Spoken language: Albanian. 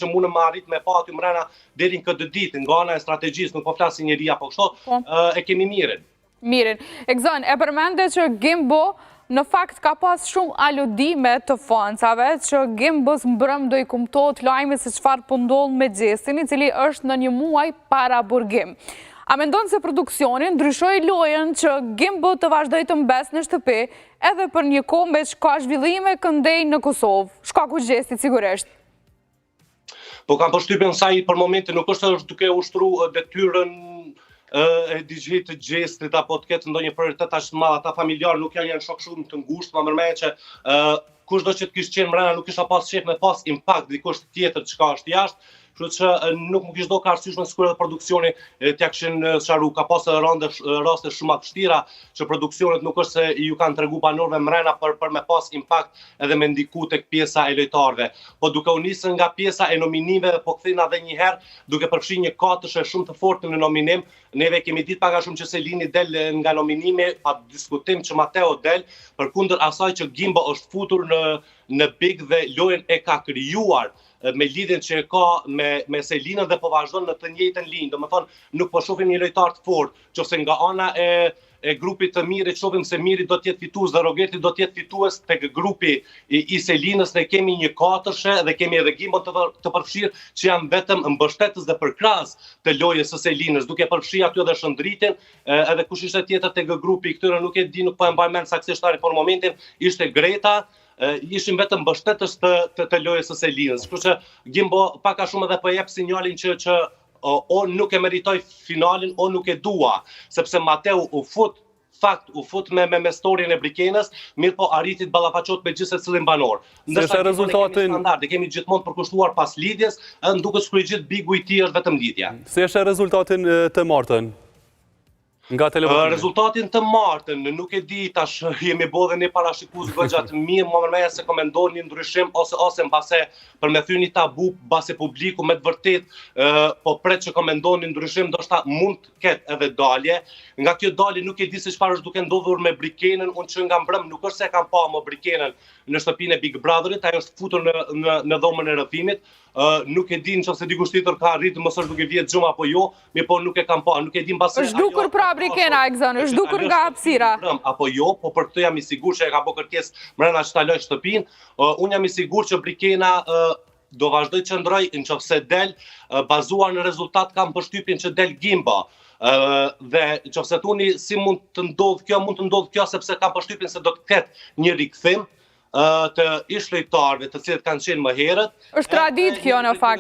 që mundëm më arrit me pa aty mrena deri në këtë ditë, nga ana e strategjisë, nuk po flasin njëri apo kështu, e kemi mirin. Mirin. Egzon, e përmende që Gimbo në fakt ka pas shumë aludime të fansave, që Gimbos mbrëm do i kumtot lajme se çfarë po ndodh me Gjestin, i cili është në një muaj para burgim. A mendon se produksionin ndryshoi lojën që Gimbo të vazhdoj të mbes në shtëpi, edhe për një kohë me ka zhvillime këndej në Kosovë, shkaku Gjestit sigurisht? Po kam përshtypjen sa i për momentin nuk është duke ushtruar detyrën e digjit të Gjestit apo të ketë ndonjë prioritet aq të madh, ata familjar nuk janë shok shumë të ngushtë, më mërmend që kushdo që të kishte qenë mbrana nuk kisha pas shef me pas impakt dikush tjetër çka është jashtë. Kështu që nuk më kishte do ka arsyeshme sikur edhe produksioni t'ia kishin sharu. Ka pas raste shumë të vështira që produksionet nuk është se ju kanë tregu banorëve mrena për me pas impakt edhe me ndiku tek pjesa e lojtarëve. Po duke u nisur nga pjesa e nominimeve, po kthena edhe një herë duke përfshirë një katëshe shumë të fortë në nominim. Neve kemi ditë pak a shumë që Selini del nga nominimi, pa diskutim që Mateo del, përkundër asaj që Gimbo është futur në Big dhe lojën e ka krijuar me lidhjen që e ka me Selinën dhe po vazhdon në të njëjtën linjë. Domethënë nuk po shohim një lojtar të fortë, qofse nga ana e grupit të Mirit shohim se Miri do të jetë fitues dhe Rogeti do të jetë fitues tek grupi i Selinës. Ne kemi një katërshe dhe kemi edhe Gimbon të përfshirë që janë vetëm mbështetës dhe përkrahas të lojës së Selinës, duke përfshirë aty edhe Shëndritin, edhe kush ishte tjetër tek grupi i këtyre nuk e di, nuk po e mbaj mend saktësisht tani për momentin, ishte Greta. Ishim vetëm mbështetës të lojës së Selinës. Kështu që Gimbo pak a shumë edhe po jep sinjalin që o nuk e meritoj finalin, o nuk e dua, sepse Mateu u fut me storyn e Brikenës, mirë po arriti të ballafaqohet me gjithë secilin banor. Ndërsa rezultatin kemi gjithmonë përkushtuar pas lidhjes, duket sikur gjithë bigu i tij është vetëm lidhja. Si është rezultatin të martën? Nga televizori. Rezultatin të martën, nuk e di, tash jemi bodhe një parashikues goxha të mirë, më mërmeja se komendon një ndryshim, ose mbase për me thyni tabu, base publiku me të vërtet, po pret që komendon një ndryshim, do shta mund të ketë edhe dalje. Nga kjo dalje nuk e di se çfarë është duke ndodhur me Brikenën, unë që nga mbrëm nuk është se kam pa më Brikenën në shtëpinë e Big Brotherit, ajo është futur në dhomën e rrëfimit. Nuk e di nëse dikush tjetër ka arritur, mos është duke vjedh xhuma apo jo, mirë po nuk e kam pa, nuk e di mbase. Është dukur pra Brikena, Egzon, është dukur nga hapësira. Apo jo, po për këtë jam i sigurt që e ka bërë kërkesë mbrana që ta loj shtëpinë. Unë jam i sigurt që Brikena do vazhdoj të qëndroj nëse del, bazuar në rezultat kam përshtypjen që del Gimbo. Dhe nëse thoni si mund të ndodh kjo sepse kam përshtypjen se do të ketë një rikthim të ish lojtarëve të cilët kanë qenë më herët. Është tradit kjo në fakt.